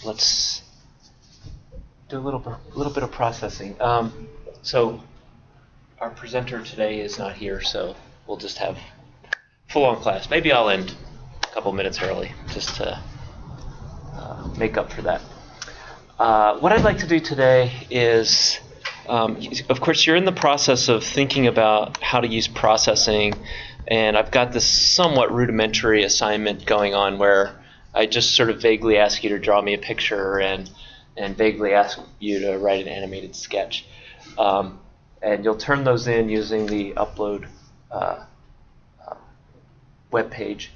let's do a little bit of processing. So our presenter today is not here, so we'll just have full-on class. Maybe I'll end a couple minutes early just to make up for that. What I'd like to do today is, of course, you're in the process of thinking about how to use processing, and I've got this somewhat rudimentary assignment going on where I just sort of vaguely ask you to draw me a picture and vaguely ask you to write an animated sketch. And you'll turn those in using the upload web page.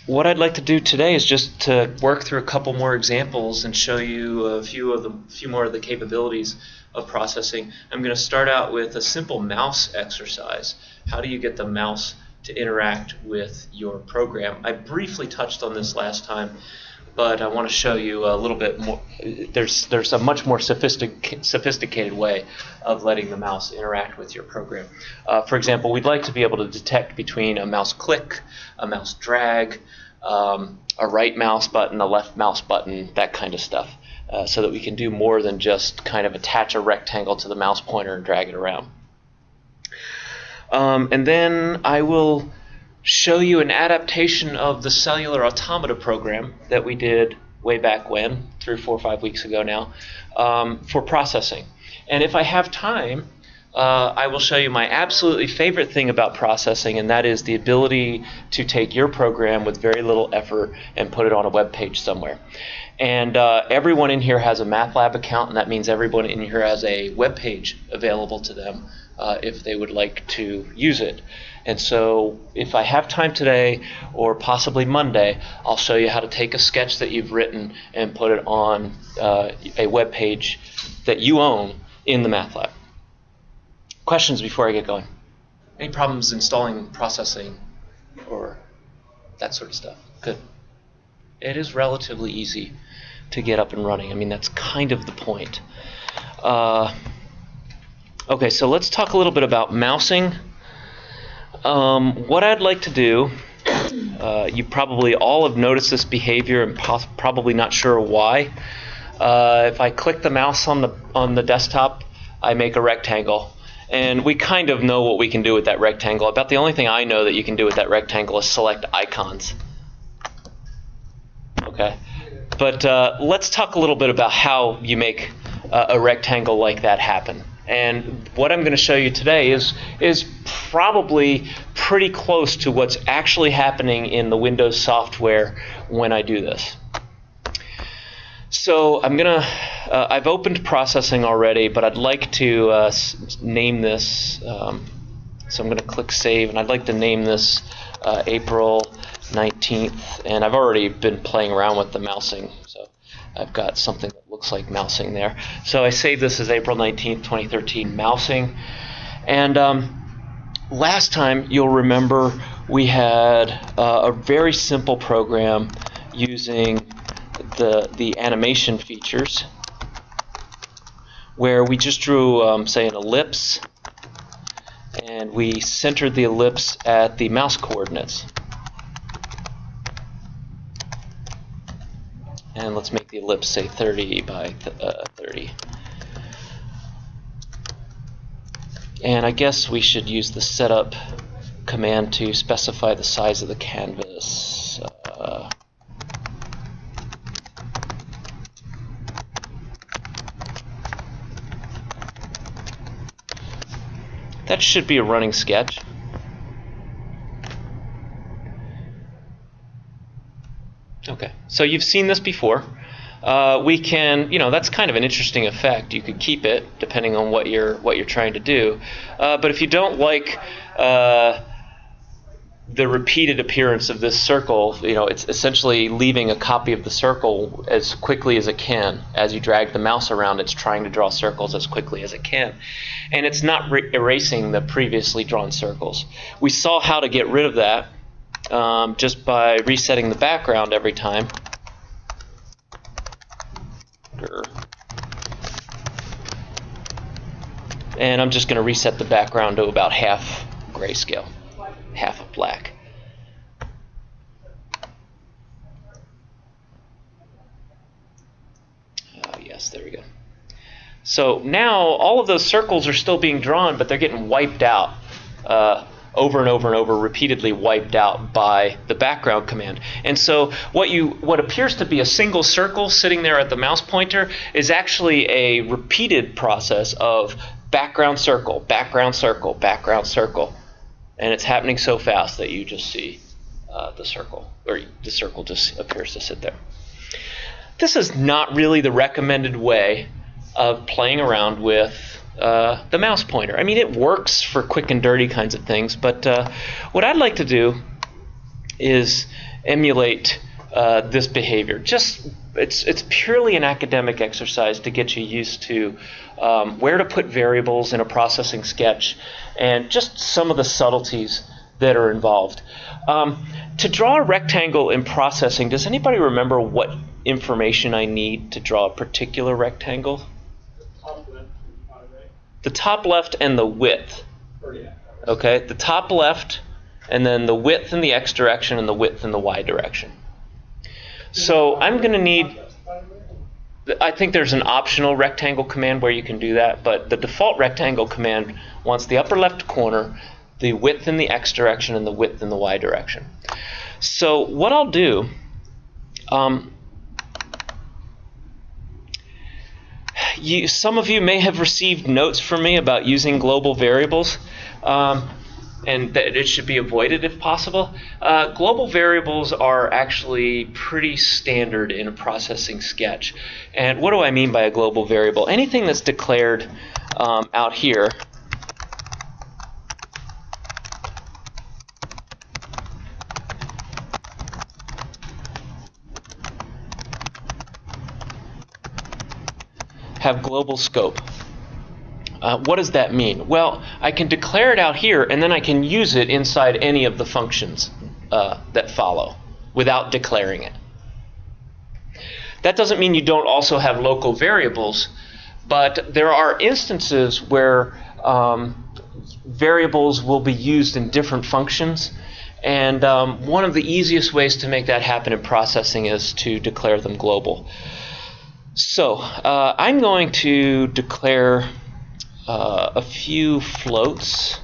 What I'd like to do today is just to work through a couple more examples and show you a few more of the capabilities of processing. I'm going to start out with a simple mouse exercise. How do you get the mouse to interact with your program? I briefly touched on this last time, but I want to show you a little bit more. There's a much more sophisticated way of letting the mouse interact with your program. For example, we'd like to be able to detect between a mouse click, a mouse drag, a right mouse button, a left mouse button, that kind of stuff, so that we can do more than just kind of attach a rectangle to the mouse pointer and drag it around. And then I will show you an adaptation of the cellular automata program that we did way back when, 3 or 4 or 5 weeks ago now, for processing. And if I have time, I will show you my absolutely favorite thing about processing, and that is the ability to take your program with very little effort and put it on a web page somewhere. And everyone in here has a MATLAB account, and that means everyone in here has a web page available to them if they would like to use it. And so if I have time today or possibly Monday, I'll show you how to take a sketch that you've written and put it on a web page that you own in the MATLAB. Questions before I get going? Any problems installing processing or that sort of stuff? Good. It is relatively easy to get up and running. I mean, that's kind of the point. Okay, so let's talk a little bit about mousing. What I'd like to do, you probably all have noticed this behavior and probably not sure why. If I click the mouse on the desktop, I make a rectangle. And we kind of know what we can do with that rectangle. About the only thing I know that you can do with that rectangle is select icons. Okay, but let's talk a little bit about how you make a rectangle like that happen. And what I'm going to show you today is probably pretty close to what's actually happening in the Windows software when I do this. So I've opened processing already, but I'd like to name this. So I'm going to click Save, and I'd like to name this April 19th. And I've already been playing around with the mousing, so I've got something that looks like mousing there. So I save this as April 19th, 2013 mousing. And last time, you'll remember, we had a very simple program using the animation features where we just drew, say, an ellipse, and we centered the ellipse at the mouse coordinates. And let's make the ellipse, say, 30 by 30. And I guess we should use the setup command to specify the size of the canvas. That should be a running sketch. Okay, so you've seen this before. We can, that's kind of an interesting effect. You could keep it depending on what you're trying to do. But if you don't like the repeated appearance of this circle, it's essentially leaving a copy of the circle as quickly as it can. As you drag the mouse around, it's trying to draw circles as quickly as it can. And it's not erasing the previously drawn circles. We saw how to get rid of that just by resetting the background every time. And I'm just going to reset the background to about half grayscale, half of black. Yes, there we go. So now all of those circles are still being drawn, but they're getting wiped out over and over and over, repeatedly wiped out by the background command. And so what appears to be a single circle sitting there at the mouse pointer is actually a repeated process of background circle, background circle, background circle. And it's happening so fast that you just see the circle, or the circle just appears to sit there. This is not really the recommended way of playing around with the mouse pointer. I mean, it works for quick and dirty kinds of things, but what I'd like to do is emulate this behavior. It's purely an academic exercise to get you used to where to put variables in a processing sketch and just some of the subtleties that are involved. To draw a rectangle in processing, does anybody remember what information I need to draw a particular rectangle? The top left and the width. Okay, the top left, and then the width in the x direction and the width in the y direction. So I'm going to need, I think there's an optional rectangle command where you can do that, but the default rectangle command wants the upper left corner, the width in the x direction, and the width in the y direction. So what I'll do, some of you may have received notes from me about using global variables, and that it should be avoided if possible. Global variables are actually pretty standard in a processing sketch. And what do I mean by a global variable? Anything that's declared out here have global scope. What does that mean? Well, I can declare it out here, and then I can use it inside any of the functions that follow without declaring it. That doesn't mean you don't also have local variables, but there are instances where variables will be used in different functions, and one of the easiest ways to make that happen in processing is to declare them global. So I'm going to declare a few floats,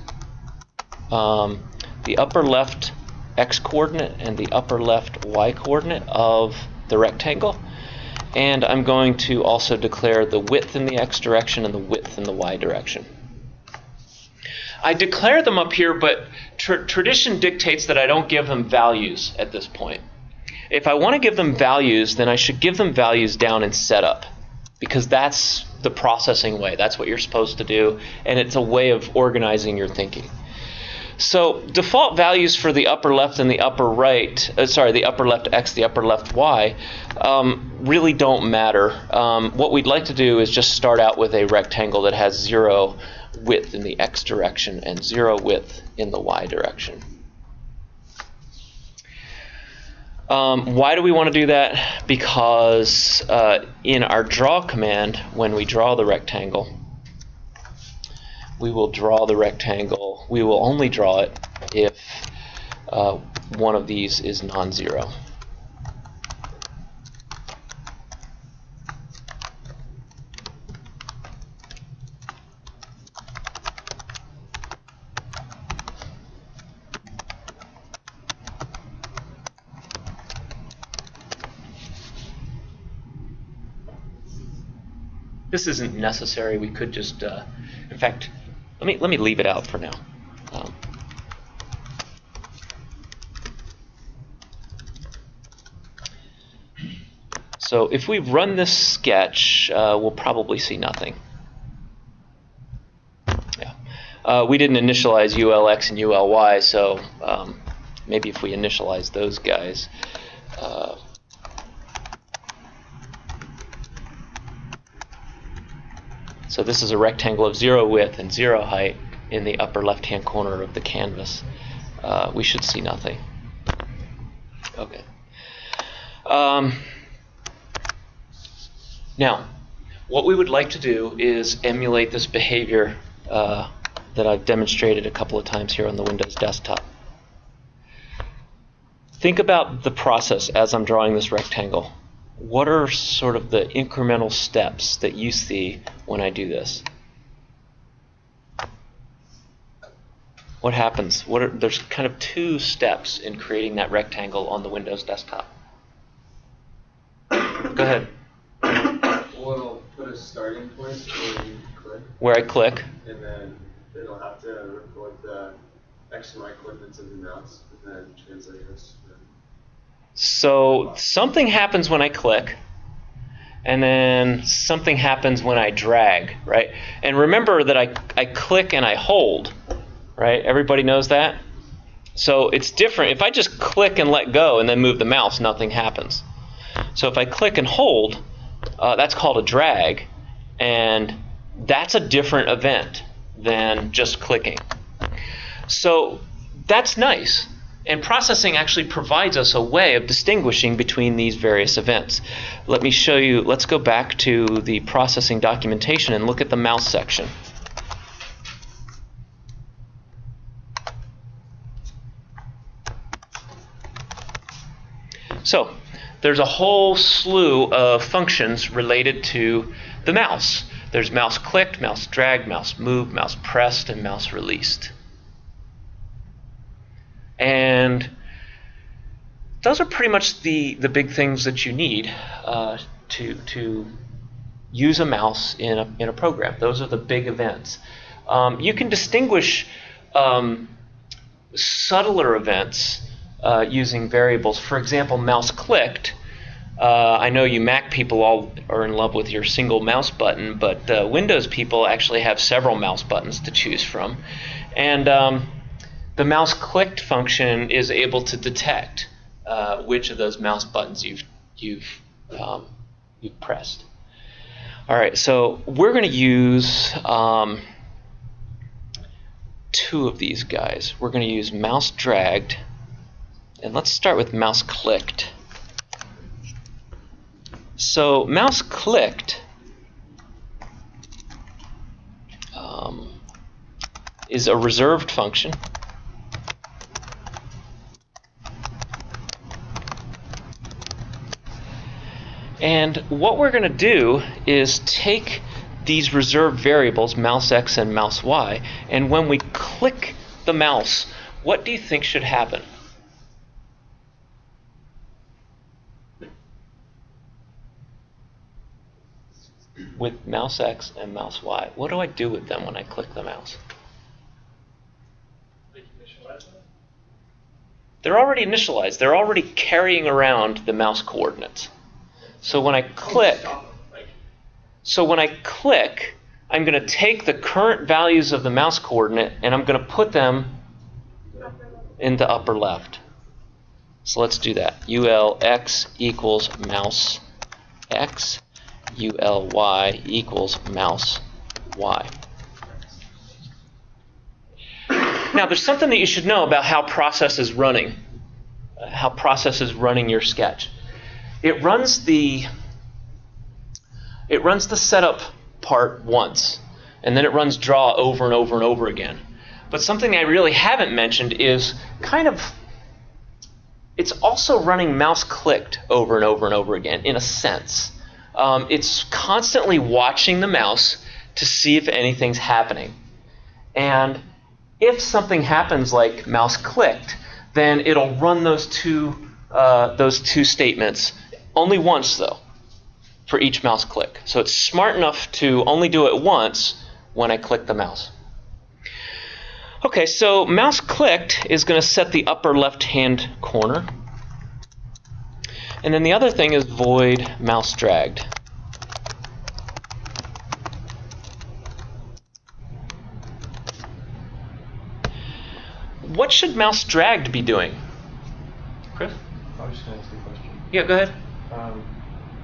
the upper left x coordinate and the upper left y coordinate of the rectangle, and I'm going to also declare the width in the x direction and the width in the y direction. I declare them up here, but tradition dictates that I don't give them values at this point. If I want to give them values, then I should give them values down in setup, because that's the processing way. That's what you're supposed to do, and it's a way of organizing your thinking. So default values for the upper left and the upper right, the upper left x, the upper left y, really don't matter. What we'd like to do is just start out with a rectangle that has 0 width in the x direction and 0 width in the y direction. Why do we want to do that? Because in our draw command, when we draw the rectangle, we will draw the rectangle. We will only draw it if one of these is non-zero. This isn't necessary. We could just, in fact, let me leave it out for now. So if we run this sketch, we'll probably see nothing. Yeah, we didn't initialize ULX and ULY, so maybe if we initialize those guys. So this is a rectangle of 0 width and 0 height in the upper left-hand corner of the canvas. We should see nothing. Okay. Now, what we would like to do is emulate this behavior that I've demonstrated a couple of times here on the Windows desktop. Think about the process as I'm drawing this rectangle. what are sort of the incremental steps that you see when I do this? What happens? There's kind of two steps in creating that rectangle on the Windows desktop. Go ahead. Well, it'll put a starting point where you click. Where I click. And then it'll have to record the X and Y coordinates of the mouse and then translate those. So something happens when I click, and then something happens when I drag, right? And remember that I click and I hold, right? Everybody knows that? So it's different. If I just click and let go and then move the mouse, nothing happens. So if I click and hold, that's called a drag, and that's a different event than just clicking. So that's nice. And processing actually provides us a way of distinguishing between these various events. Let me show you. Let's go back to the processing documentation and look at the mouse section. So there's a whole slew of functions related to the mouse. There's mouse clicked, mouse dragged, mouse moved, mouse pressed, and mouse released. And those are pretty much the big things that you need to use a mouse in a program. Those are the big events. You can distinguish subtler events using variables. For example, mouse clicked. I know you Mac people all are in love with your single mouse button, but Windows people actually have several mouse buttons to choose from. And the mouse clicked function is able to detect which of those mouse buttons you've pressed. All right, so we're going to use two of these guys. We're going to use mouse dragged, and let's start with mouse clicked. So mouse clicked is a reserved function. And what we're going to do is take these reserved variables, mouse X and mouse Y, and when we click the mouse, what do you think should happen? With mouse X and mouse Y, what do I do with them when I click the mouse? They're already initialized. They're already carrying around the mouse coordinates. So when I click, I'm going to take the current values of the mouse coordinate and I'm going to put them in the upper left. So let's do that. ULX equals mouse X. ULY equals mouse Y. Now there's something that you should know about how process is running your sketch. It runs the setup part once, and then it runs draw over and over and over again. But something I really haven't mentioned is it's also running mouse clicked over and over and over again in a sense. It's constantly watching the mouse to see if anything's happening. And if something happens like mouse clicked, then it'll run those two statements only once, though, for each mouse click. So it's smart enough to only do it once when I click the mouse. Okay, so mouse clicked is going to set the upper left-hand corner. And then the other thing is void mouse dragged. What should mouse dragged be doing? Chris? I was just going to ask you a question. Yeah, go ahead.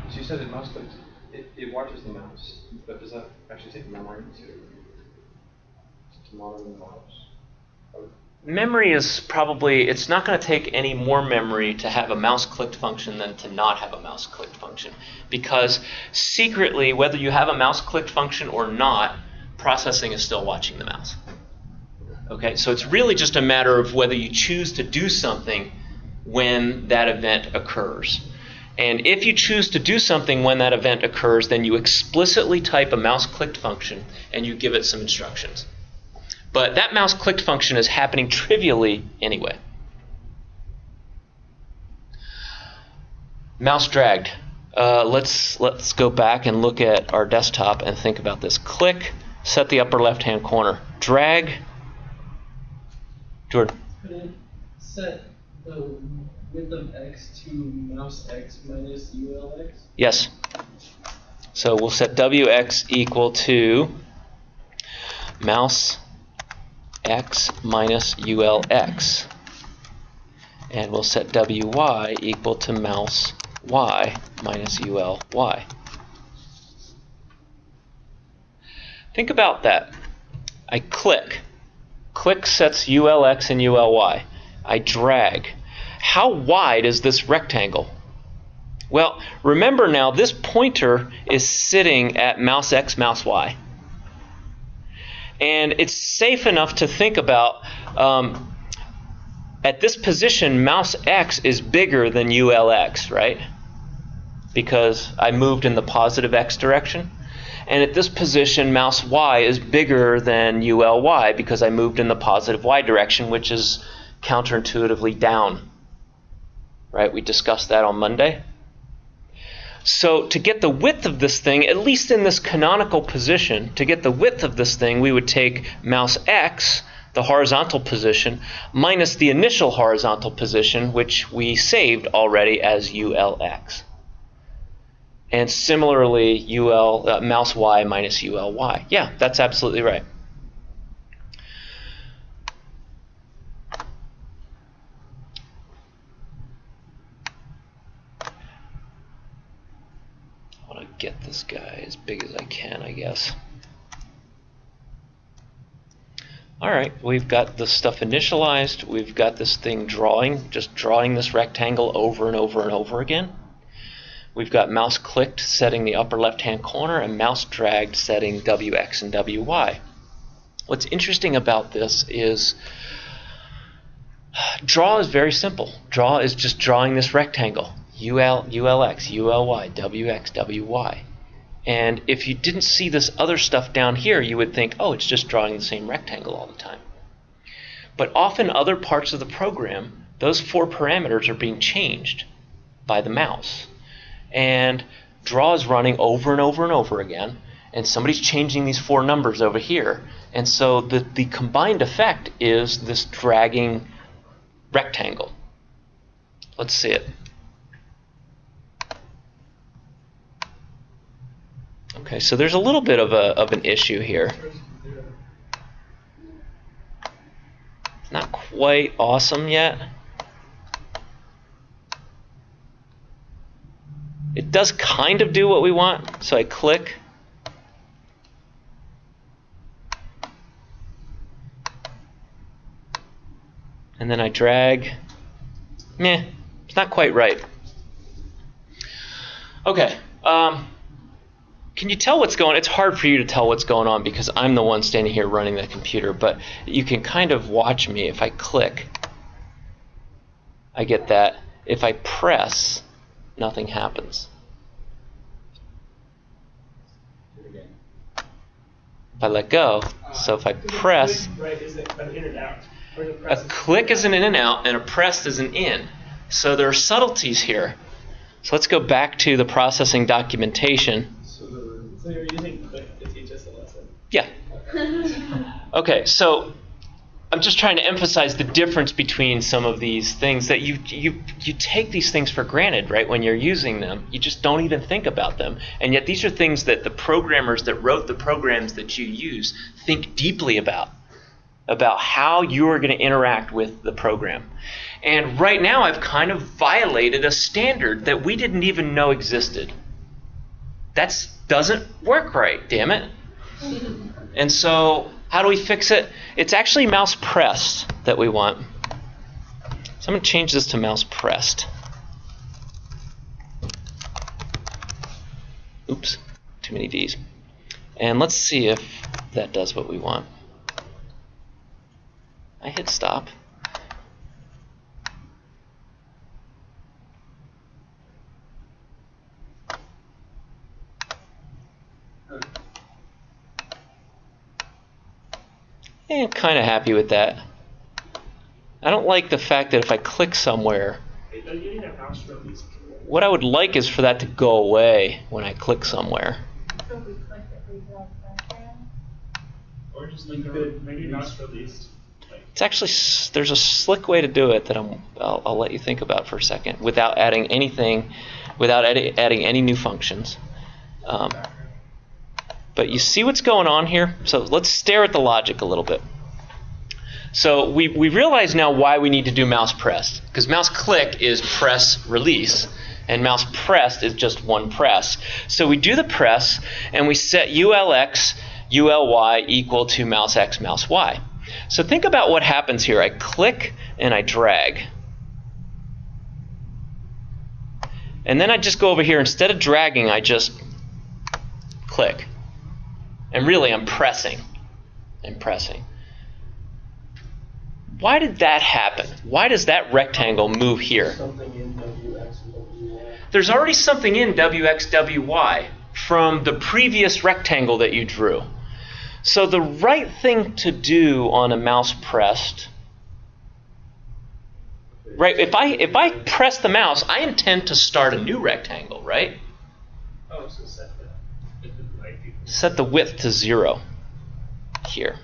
So you said it mouse clicks. It watches the mouse, but does that actually take memory to monitor the mouse? Memory is probably, it's not going to take any more memory to have a mouse clicked function than to not have a mouse clicked function. Because secretly, whether you have a mouse clicked function or not, processing is still watching the mouse. Okay, so it's really just a matter of whether you choose to do something when that event occurs. And if you choose to do something when that event occurs, then you explicitly type a mouse-clicked function and you give it some instructions. But that mouse-clicked function is happening trivially anyway. Mouse dragged. Let's go back and look at our desktop and think about this. Click, set the upper left-hand corner. Drag. Jordan. Could it set the width of x to mouse x minus ulx? Yes. So we'll set wx equal to mouse x minus ulx. And we'll set wy equal to mouse y minus uly. Think about that. I click. Click sets ulx and uly. I drag. How wide is this rectangle? Well, remember now, this pointer is sitting at mouse x, mouse y. And it's safe enough to think about, at this position, mouse x is bigger than ulx, right? Because I moved in the positive x direction. And at this position, mouse y is bigger than uly because I moved in the positive y direction, which is counterintuitively down. Right? We discussed that on Monday. So to get the width of this thing, at least in this canonical position, to get the width of this thing, we would take mouse x, the horizontal position, minus the initial horizontal position, which we saved already as ulx. And similarly, mouse y minus uly. Yeah, that's absolutely right. I want to get this guy as big as I can, I guess. All right, we've got the stuff initialized. We've got this thing just drawing this rectangle over and over and over again. We've got mouse clicked setting the upper left-hand corner and mouse dragged setting wx and wy. What's interesting about this is draw is very simple. Draw is just drawing this rectangle, ulx, uly, wx, wy. And if you didn't see this other stuff down here, you would think, oh, it's just drawing the same rectangle all the time. But often other parts of the program, those 4 parameters are being changed by the mouse. And draw is running over and over and over again, and somebody's changing these 4 numbers over here. And so the combined effect is this dragging rectangle. Let's see it. Okay, so there's a little bit of an issue here. It's not quite awesome yet. It does kind of do what we want, so I click. And then I drag. Meh, it's not quite right. Okay, can you tell what's going on? It's hard for you to tell what's going on because I'm the one standing here running the computer, but you can kind of watch me. If I click, I get that. If I press, nothing happens. If I let go, so if I press, Right, is it an in and out? a click is an in and out and a press is an in. So there are subtleties here. So let's go back to the processing documentation. So you're using click to teach us a lesson? Yeah. Okay, so I'm just trying to emphasize the difference between some of these things that you take these things for granted, right? When you're using them, you just don't even think about them. And yet these are things that the programmers that wrote the programs that you use think deeply about how you are going to interact with the program. And right now I've kind of violated a standard that we didn't even know existed. That doesn't work right, damn it. And so how do we fix it? It's actually mouse pressed that we want. So I'm going to change this to mouse pressed. Oops, too many D's. And let's see if that does what we want. I hit stop. And kind of happy with that. I don't like the fact that if I click somewhere, what I would like is for that to go away when I click somewhere. So if we click it, we draw the background. Or just like maybe mouse released. It's actually, there's a slick way to do it that I'll let you think about for a second without adding anything, without adding any new functions. But you see what's going on here? So let's stare at the logic a little bit. So we realize now why we need to do mouse pressed. Because mouse click is press release, and mouse pressed is just one press. So we do the press, and we set ULX, ULY equal to mouse X, mouse Y. So think about what happens here. I click and I drag. And then I just go over here. Instead of dragging, I just click. And really, I'm pressing. I'm pressing. Why did that happen? Why does that rectangle move here? Something in WX and WY. There's already something in WX, WY from the previous rectangle that you drew. So the right thing to do on a mouse pressed, right? If I press the mouse, I intend to start a new rectangle, right? Oh, so set that. Set the width to 0 here.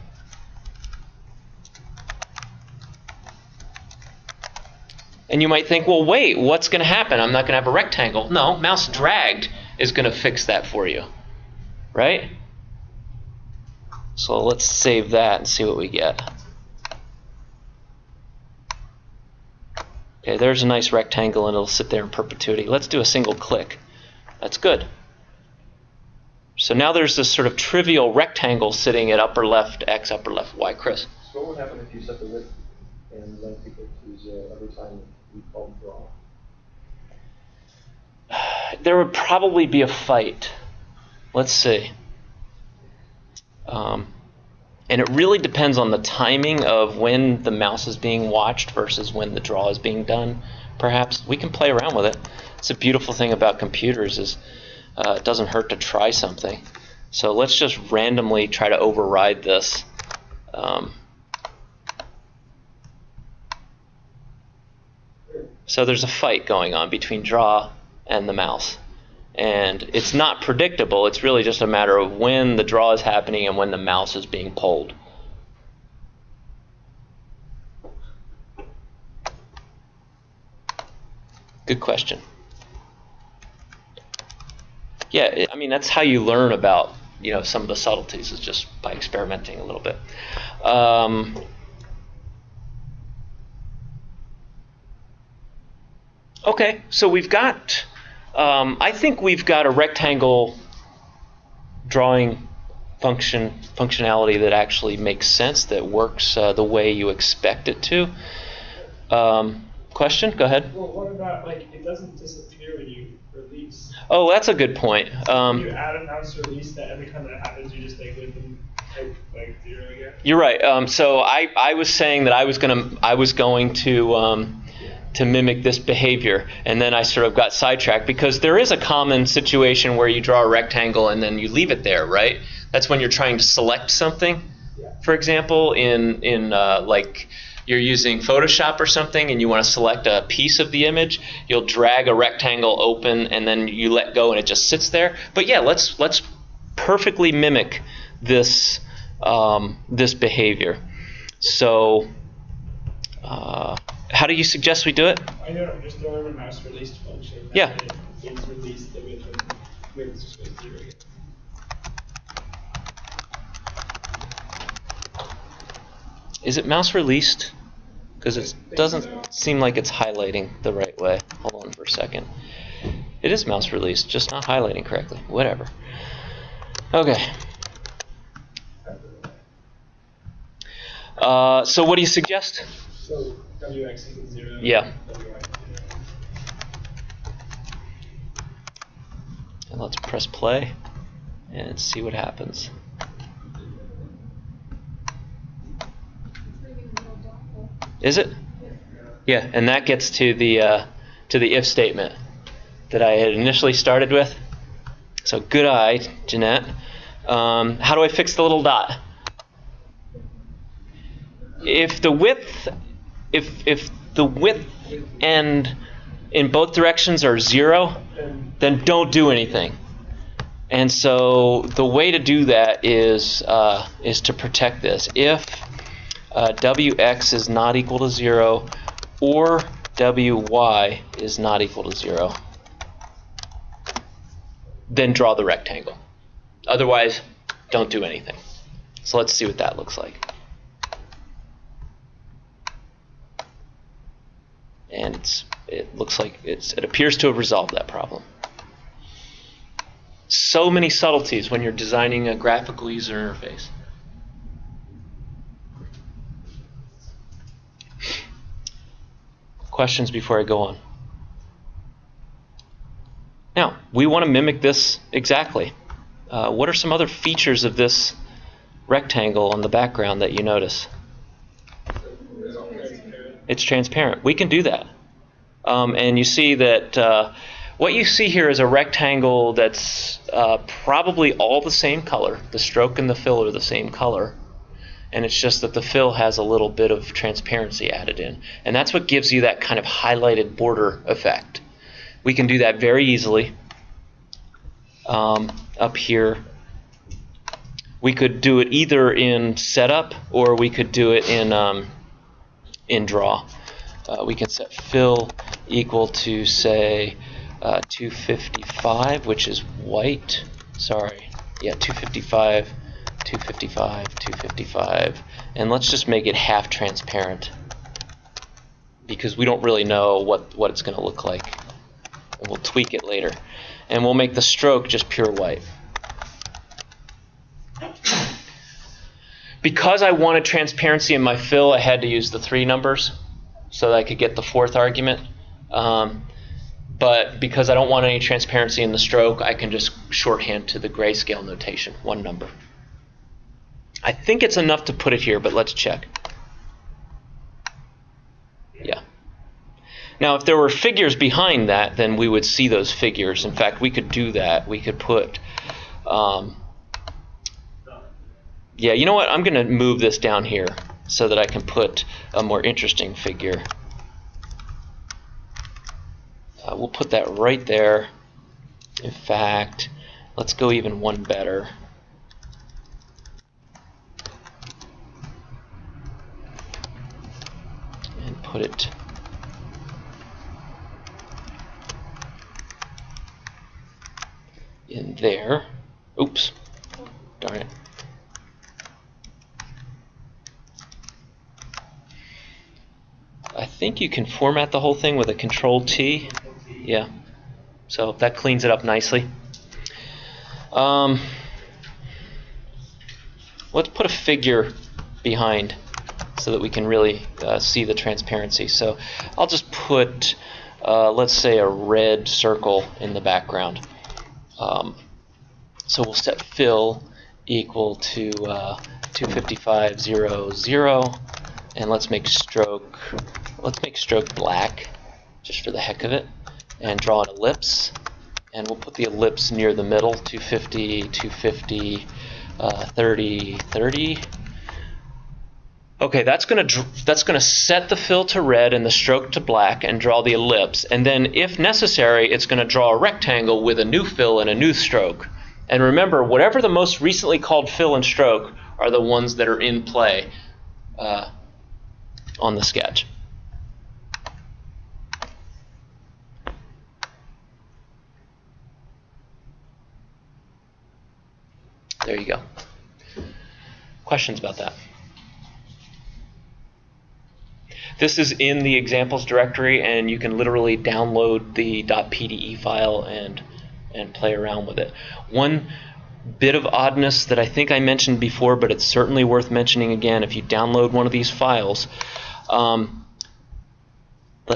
And you might think, well, wait, what's going to happen? I'm not going to have a rectangle. No, mouse dragged is going to fix that for you, right? So let's save that and see what we get. Okay, there's a nice rectangle, and it'll sit there in perpetuity. Let's do a single click. That's good. So now there's this sort of trivial rectangle sitting at upper left X, upper left Y. Chris? So what would happen if you set the width and length equal to 0 every time we call draw? There would probably be a fight. Let's see. And it really depends on the timing of when the mouse is being watched versus when the draw is being done, perhaps. We can play around with it. It's a beautiful thing about computers is it doesn't hurt to try something. So let's just randomly try to override this. So there's a fight going on between draw and the mouse. And it's not predictable. It's really just a matter of when the draw is happening and when the mouse is being pulled. Good question. Yeah, I mean, that's how you learn about, some of the subtleties, is just by experimenting a little bit. Okay, so we've got, I think we've got a rectangle drawing functionality that actually makes sense, that works the way you expect it to. Question? Go ahead. Well, what about, it doesn't disappear when you release? Oh, that's a good point. You add a mouse release that every time that happens, you just with them type 0 again? You're right. So I was saying that I was going to mimic this behavior, and then I sort of got sidetracked because there is a common situation where you draw a rectangle and then you leave it there, right? That's when you're trying to select something. Yeah. For example, in like you're using Photoshop or something and you want to select a piece of the image, you'll drag a rectangle open and then you let go and it just sits there. But yeah, let's perfectly mimic this this behavior. So how do you suggest we do it? I don't know, just throw in a mouse released function. Yeah. It's released the width just goes 0 again. Is it mouse released? Because it doesn't seem like it's highlighting the right way. Hold on for a second. It is mouse released, just not highlighting correctly. Whatever. Okay. So what do you suggest? So WX equals 0. Yeah. WY equals 0. And let's press play and see what happens. Is it? Yeah, and that gets to the if statement that I had initially started with. So good eye, Jeanette. How do I fix the little dot? If the width and in both directions are 0, then don't do anything. And so the way to do that is to protect this. If wx is not equal to 0 or wy is not equal to 0, then draw the rectangle. Otherwise, don't do anything. So let's see what that looks like. And it looks like it appears to have resolved that problem. So many subtleties when you're designing a graphical user interface. Questions before I go on? Now, we want to mimic this exactly. What are some other features of this rectangle on the background that you notice? It's transparent. We can do that. And you see that what you see here is a rectangle that's probably all the same color. The stroke and the fill are the same color. And it's just that the fill has a little bit of transparency added in. And that's what gives you that kind of highlighted border effect. We can do that very easily up here. We could do it either in setup or we could do it in draw. We can set fill equal to, say, 255, which is white. Sorry, yeah, 255, 255, 255. And let's just make it half transparent because we don't really know what it's going to look like. And we'll tweak it later. And we'll make the stroke just pure white. Because I wanted transparency in my fill, I had to use the 3 numbers so that I could get the 4th argument. But because I don't want any transparency in the stroke, I can just shorthand to the grayscale notation, 1 number. I think it's enough to put it here, but let's check. Yeah. Now, if there were figures behind that, then we would see those figures. In fact, we could do that. We could put... yeah, you know what? I'm going to move this down here so that I can put a more interesting figure. We'll put that right there. In fact, let's go even one better. And put it in there. Oops. Darn it. I think you can format the whole thing with a Control-T. Yeah. So that cleans it up nicely. Let's put a figure behind so that we can really see the transparency. So I'll just put, let's say, a red circle in the background. So we'll set fill equal to 255.00, and let's make stroke black, just for the heck of it, and draw an ellipse. And we'll put the ellipse near the middle, 250, 250, 30, 30. Okay, that's gonna set the fill to red and the stroke to black and draw the ellipse. And then, if necessary, it's going to draw a rectangle with a new fill and a new stroke. And remember, whatever the most recently called fill and stroke are the ones that are in play on the sketch. There you go. Questions about that? This is in the examples directory, and you can literally download the .pde file and play around with it. One bit of oddness that I think I mentioned before, but it's certainly worth mentioning again, if you download one of these files, let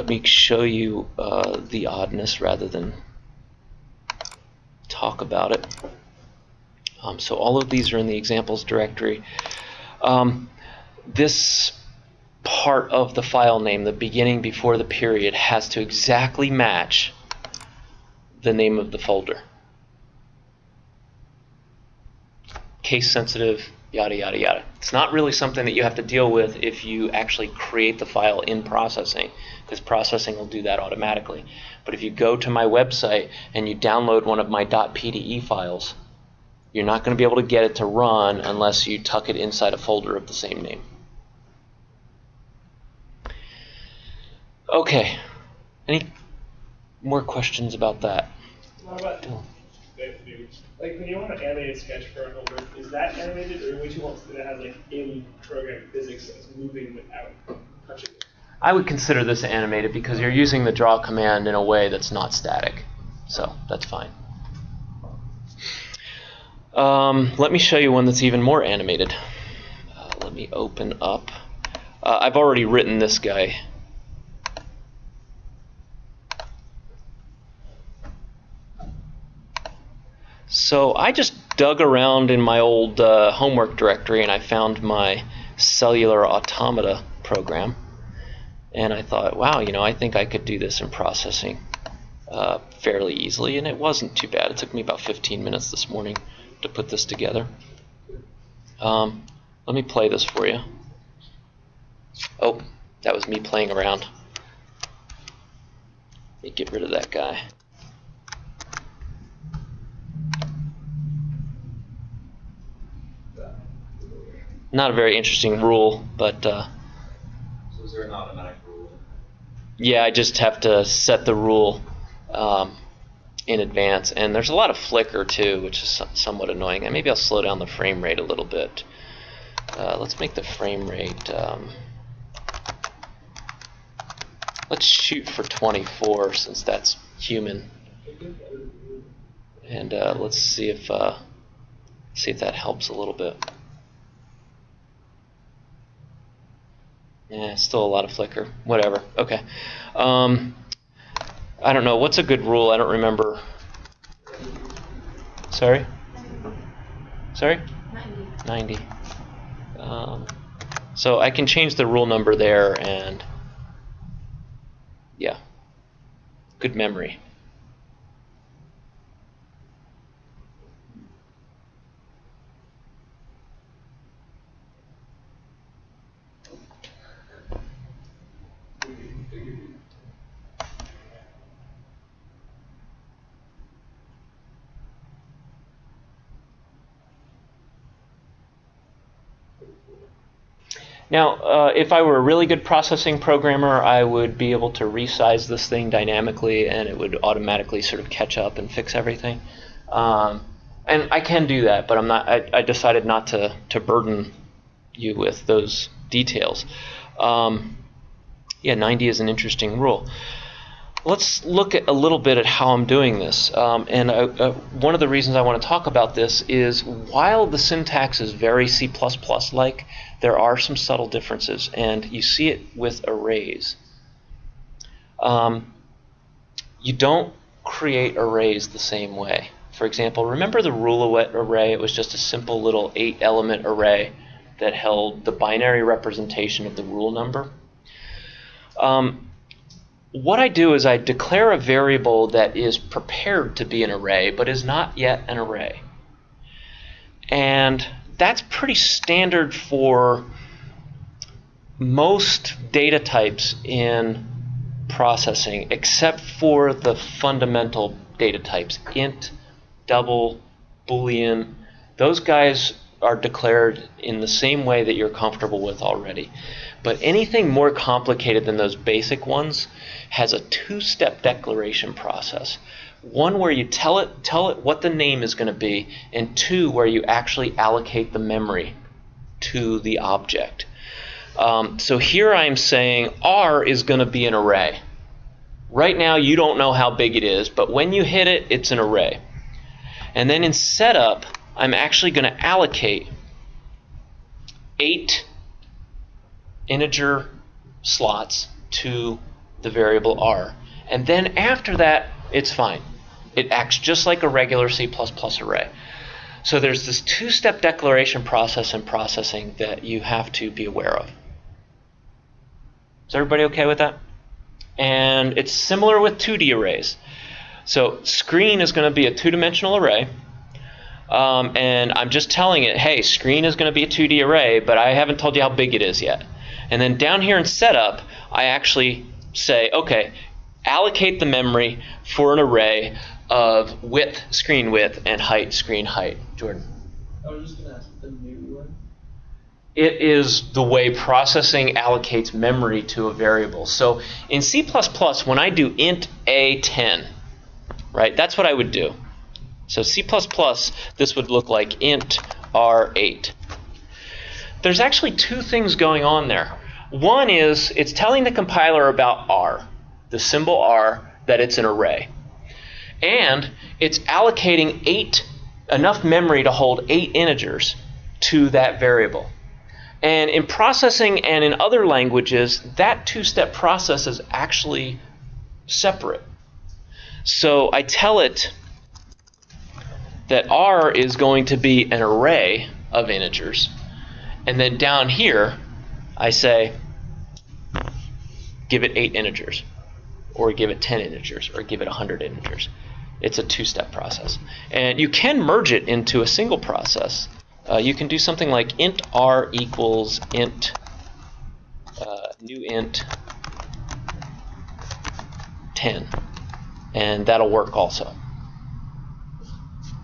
me show you the oddness rather than talk about it. So all of these are in the examples directory. This part of the file name, the beginning before the period, has to exactly match the name of the folder. case sensitive, yada, yada, yada. It's not really something that you have to deal with if you actually create the file in processing, because processing will do that automatically. But if you go to my website and you download one of my .pde files, you're not going to be able to get it to run unless you tuck it inside a folder of the same name. Okay. Any more questions about that? What about, like when you want to animate a sketch for a holder, is that animated, or would you want something that has like in-program physics that's moving without touching it? I would consider this animated because you're using the draw command in a way that's not static. So that's fine. Let me show you one that's even more animated. Let me open up. I've already written this guy. So I just dug around in my old homework directory and I found my cellular automata program. And I thought, wow, I think I could do this in processing fairly easily. And it wasn't too bad. It took me about 15 minutes this morning to put this together. Let me play this for you. Oh, that was me playing around. Let me get rid of that guy. Not a very interesting rule, but So is there an automatic rule? yeah, I just have to set the rule in advance. And there's a lot of flicker too, which is somewhat annoying. And maybe I'll slow down the frame rate a little bit. Let's make the frame rate, let's shoot for 24 since that's human. And let's see if that helps a little bit. Yeah, still a lot of flicker. Whatever. Okay. I don't know. What's a good rule? I don't remember. Sorry? Sorry? 90. So I can change the rule number there, and yeah. Good memory. Now, if I were a really good processing programmer, I would be able to resize this thing dynamically, and it would automatically sort of catch up and fix everything. And I can do that, but I'm not. I decided not to burden you with those details. Yeah, 90 is an interesting rule. Let's look at a little bit at how I'm doing this. And one of the reasons I want to talk about this is while the syntax is very C++-like, there are some subtle differences, and you see it with arrays. You don't create arrays the same way. For example, remember the roulette array? It was just a simple little 8-element array that held the binary representation of the rule number. What I do is I declare a variable that is prepared to be an array, but is not yet an array. And that's pretty standard for most data types in processing, except for the fundamental data types, int, double, boolean. Those guys are declared in the same way that you're comfortable with already. But anything more complicated than those basic ones has a two-step declaration process. One where you tell it what the name is going to be, and two where you actually allocate the memory to the object. So here I'm saying R is going to be an array. Right now you don't know how big it is, but when you hit it, it's an array. And then in setup, I'm actually going to allocate 8 integer slots to the variable R. And then after that, it's fine. It acts just like a regular C++ array. So there's this two-step declaration process in processing that you have to be aware of. Is everybody okay with that? And it's similar with 2D arrays. So screen is going to be a two-dimensional array. and I'm just telling it, hey, screen is going to be a 2D array, but I haven't told you how big it is yet. And then down here in setup, I actually say, okay, allocate the memory for an array of width, screen width, and height, screen height. Jordan? I was just going to ask the new one. It is the way processing allocates memory to a variable. So in C++, when I do int a10, right, that's what I would do. So C++, this would look like int r8. There's actually two things going on there. One is it's telling the compiler about r, the symbol r, that it's an array. And it's allocating enough memory to hold 8 integers to that variable. And in processing and in other languages, that two-step process is actually separate. So I tell it that r is going to be an array of integers. And then down here, I say, give it 8 integers, or give it 10 integers, or give it 100 integers. It's a two-step process. And you can merge it into a single process. You can do something like int r equals int new int 10, and that'll work also.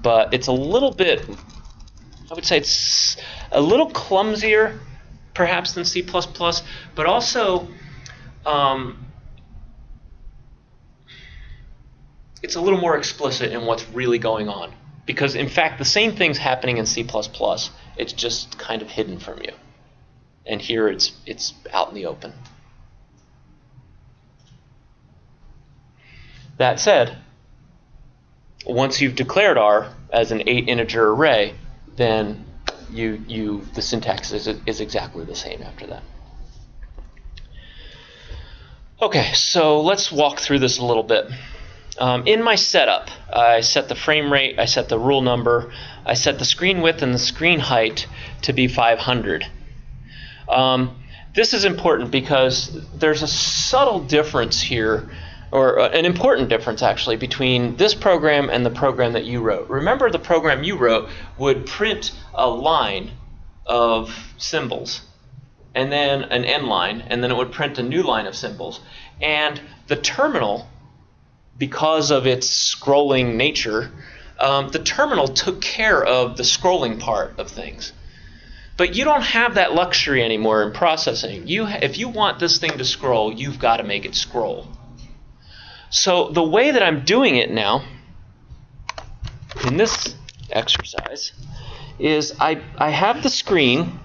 But it's a little bit, I would say it's a little clumsier perhaps than C++, but also it's a little more explicit in what's really going on. Because, in fact, the same thing's happening in C++. It's just kind of hidden from you. And here it's out in the open. That said, once you've declared R as an 8-integer array, then the syntax is exactly the same after that. Okay, so let's walk through this a little bit. In my setup, I set the frame rate, I set the rule number, I set the screen width and the screen height to be 500. This is important because there's a subtle difference here, or an important difference actually, between this program and the program that you wrote. Remember, the program you wrote would print a line of symbols, and then an end line, and then it would print a new line of symbols. And the terminal, because of its scrolling nature, the terminal took care of the scrolling part of things. But you don't have that luxury anymore in processing. If you want this thing to scroll, you've got to make it scroll. So the way that I'm doing it now, in this exercise, is I have the screen,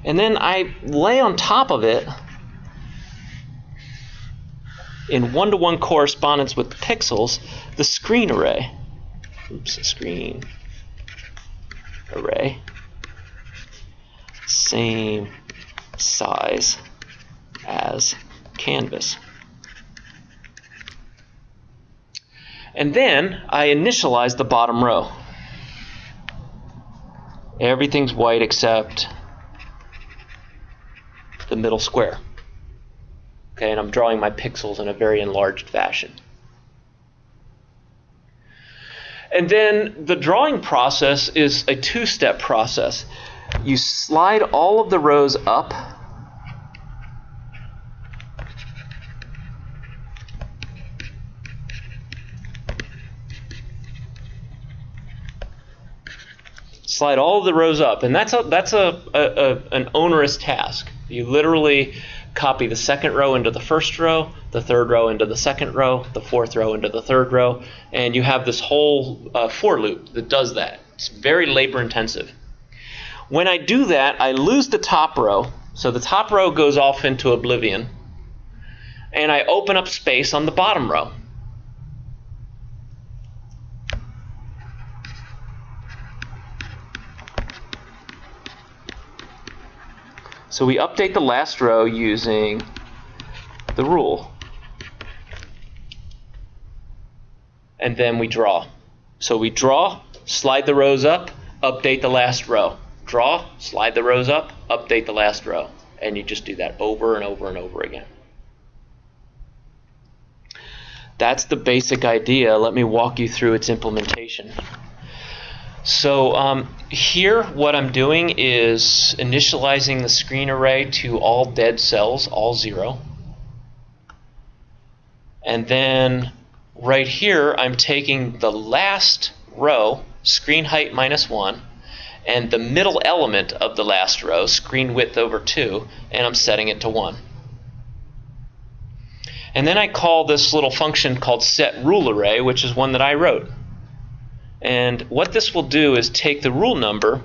and then I lay on top of it, in one-to-one correspondence with the pixels, the screen array. Screen array. Same size as canvas. And then I initialize the bottom row. Everything's white except the middle square. Okay, and I'm drawing my pixels in a very enlarged fashion. And then the drawing process is a two-step process. You slide all of the rows up. Slide all of the rows up, and that's an onerous task. You literally copy the second row into the first row, the third row into the second row, the fourth row into the third row, and you have this whole for loop that does that. It's very labor intensive. When I do that, I lose the top row, so the top row goes off into oblivion, and I open up space on the bottom row. So we update the last row using the rule. And then we draw. So we draw, slide the rows up, update the last row. Draw, slide the rows up, update the last row. And you just do that over and over and over again. that's the basic idea. Let me walk you through its implementation. So here what I'm doing is initializing the screen array to all dead cells, all 0. And then right here I'm taking the last row, screen height -1, and the middle element of the last row, screen width over 2, and I'm setting it to 1. And then I call this little function called setRuleArray, which is one that I wrote. And what this will do is take the rule number,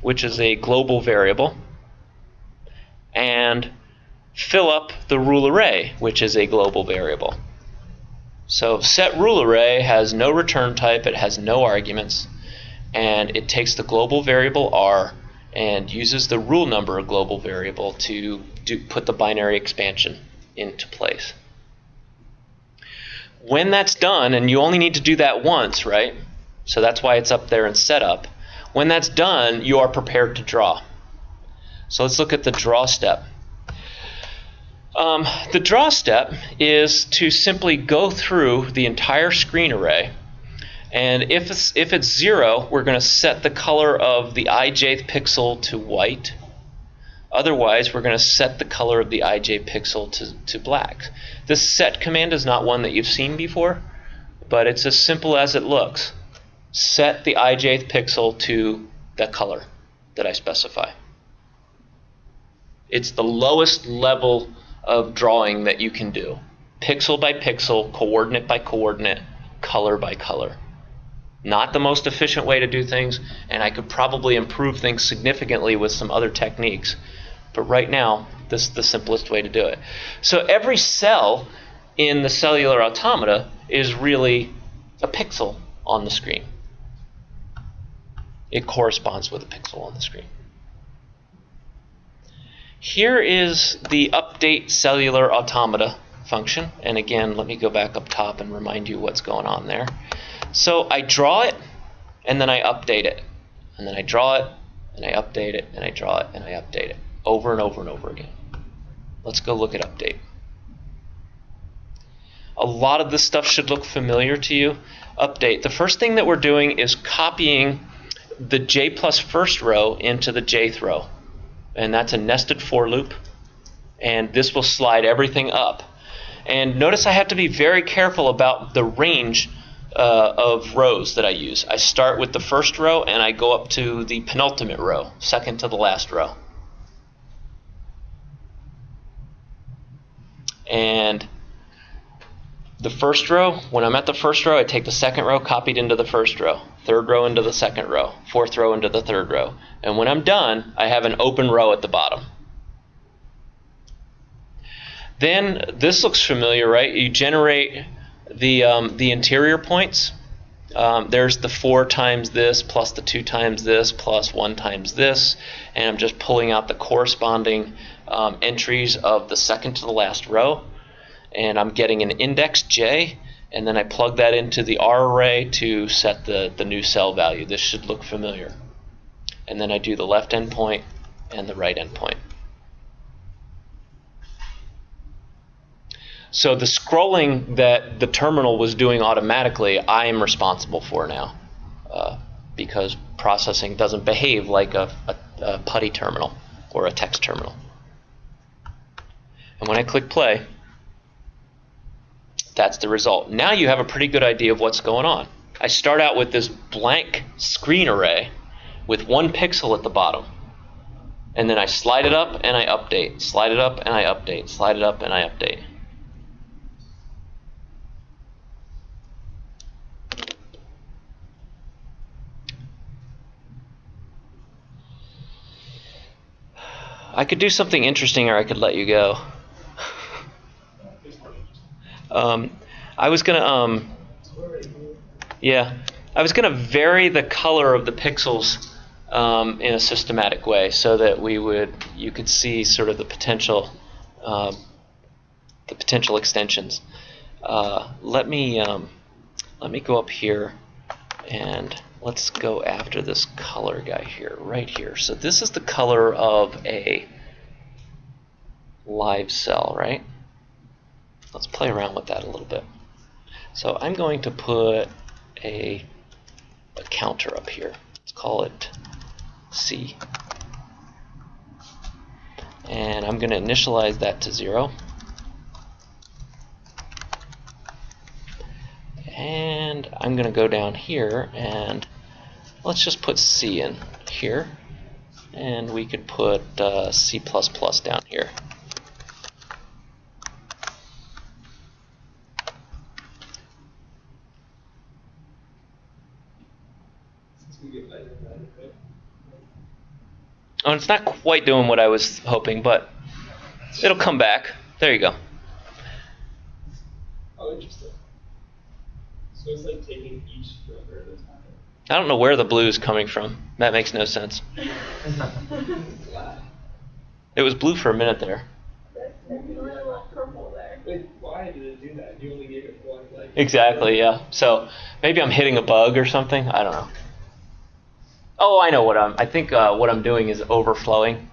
which is a global variable, and fill up the rule array, which is a global variable. So setRuleArray has no return type, it has no arguments, and it takes the global variable r and uses the rule number global variable to put the binary expansion into place. When that's done, and you only need to do that once, right? So that's why it's up there in setup. When that's done, you are prepared to draw. So let's look at the draw step. The draw step is to simply go through the entire screen array, and if it's 0, we're going to set the color of the ijth pixel to white. Otherwise, we're going to set the color of the ij pixel to black. This set command is not one that you've seen before, but it's as simple as it looks. Set the ijth pixel to the color that I specify. It's the lowest level of drawing that you can do. Pixel by pixel, coordinate by coordinate, color by color. Not the most efficient way to do things, and I could probably improve things significantly with some other techniques. But right now, this is the simplest way to do it. So every cell in the cellular automata is really a pixel on the screen. It corresponds with a pixel on the screen. Here is the update cellular automata function. And again, let me go back up top and remind you what's going on there. So I draw it, and then I update it. And then I draw it, and I update it, and I draw it, and I update it. Over and over and over again. Let's go look at update. A lot of this stuff should look familiar to you. Update. The first thing that we're doing is copying the j plus first row into the jth row. And that's a nested for loop. And this will slide everything up. And notice I have to be very careful about the range of rows that I use. I start with the first row and I go up to the penultimate row, second to the last row. And the first row, when I'm at the first row, I take the second row copied into the first row, third row into the second row, fourth row into the third row. And when I'm done, I have an open row at the bottom. Then this looks familiar, right? You generate the interior points. There's the 4 times this plus the 2 times this plus 1 times this, and I'm just pulling out the corresponding entries of the second to the last row, and I'm getting an index j, and then I plug that into the R array to set the new cell value. This should look familiar. And then I do the left endpoint and the right endpoint. So the scrolling that the terminal was doing automatically, I am responsible for now, because processing doesn't behave like a PuTTY terminal or a text terminal. And when I click play, that's the result. Now you have a pretty good idea of what's going on. I start out with this blank screen array with 1 pixel at the bottom. And then I slide it up and I update, slide it up and I update, slide it up and I update. I could do something interesting, or I could let you go. I was gonna I was gonna vary the color of the pixels in a systematic way, so that you could see sort of the potential extensions. Let me go up here and let's go after this color guy here, right here. So this is the color of a live cell, right? Let's play around with that a little bit. So I'm going to put a counter up here. Let's call it C. And I'm going to initialize that to 0. And I'm going to go down here and let's just put C in here. And we could put C++ down here. Oh, it's not quite doing what I was hoping, but it'll come back. There you go. Oh, interesting. So it's like taking each filter at a time. I don't know where the blue is coming from. That makes no sense. It was blue for a minute there. There's a little purple there. Wait, why did it do that? You only gave it one, like. Exactly, yeah. So maybe I'm hitting a bug or something. I don't know. Oh, I know what I think what I'm doing is overflowing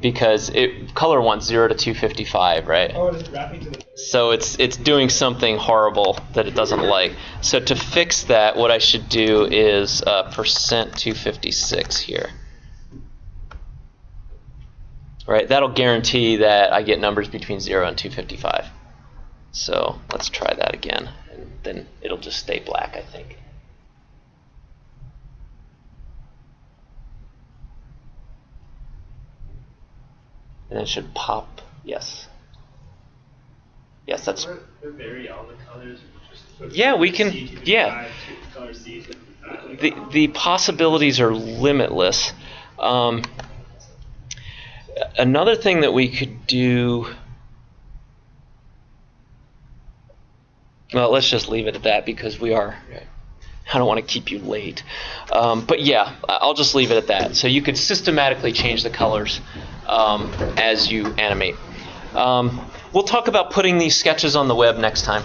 because color wants 0 to 255, right? Oh, it's wrapping to the. So it's doing something horrible that it doesn't like. So to fix that, what I should do is %256 here. Right, that'll guarantee that I get numbers between 0 and 255. So let's try that again, and then it'll just stay black, I think. And then it should pop, yes. Yes, that's. Could vary all the colors. Yeah, we can. Yeah. Color C, The possibilities are limitless. Another thing that we could do. Well, let's just leave it at that because we are. I don't want to keep you late. But yeah, I'll just leave it at that. So you could systematically change the colors as you animate. We'll talk about putting these sketches on the web next time.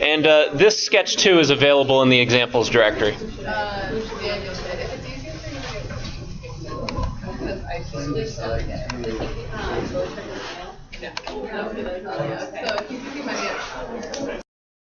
And this sketch too is available in the examples directory. If it's easier for you to because I just yeah. So if you see my